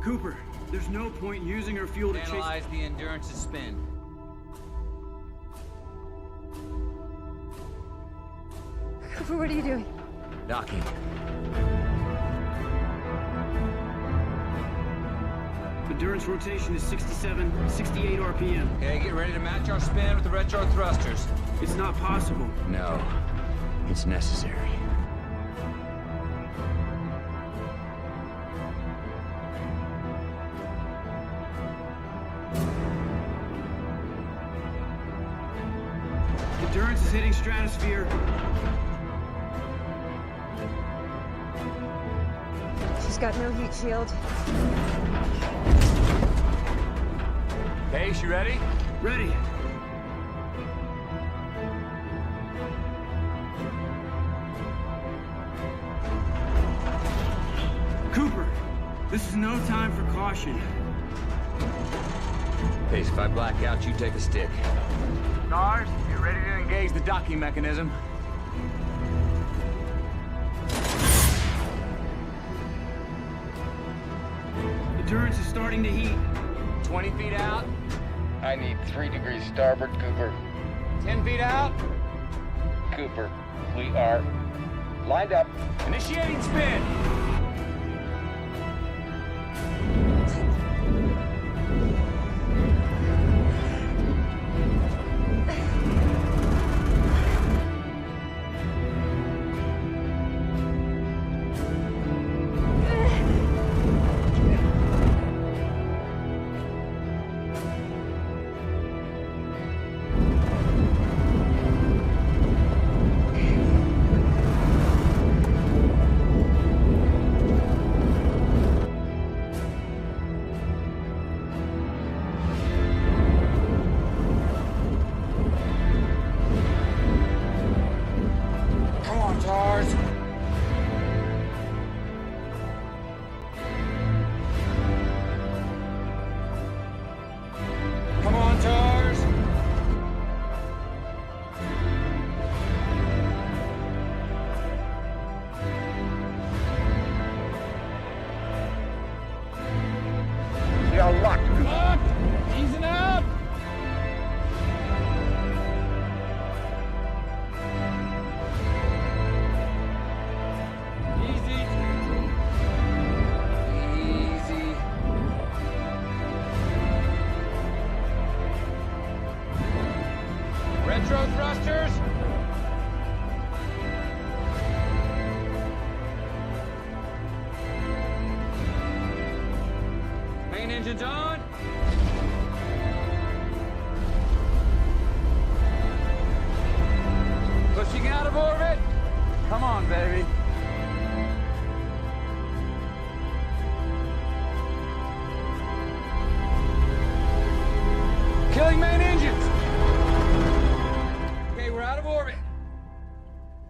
Cooper, there's no point in using her fuel to chase... Analyze the Endurance's spin. Cooper, what are you doing? Docking. Endurance rotation is 67, 68 RPM. Okay, get ready to match our spin with the retro thrusters. It's not possible. No, it's necessary. Endurance is hitting stratosphere. She's got no heat shield. Pace, you ready? Ready. Cooper, this is no time for caution. Pace, if I black out, you take a stick. Stars, you ready to engage the docking mechanism? Endurance is starting to heat. 20 feet out. I need 3 degrees starboard, Cooper. 10 feet out. Cooper, we are lined up. Initiating spin. Come on, Tars. Come on, Tars. We are locked, Cooper. Locked. Easing out. Easy. Easy. Retro thrusters. Main engine's on. Pushing out of orbit. Come on, baby. Killing main engines.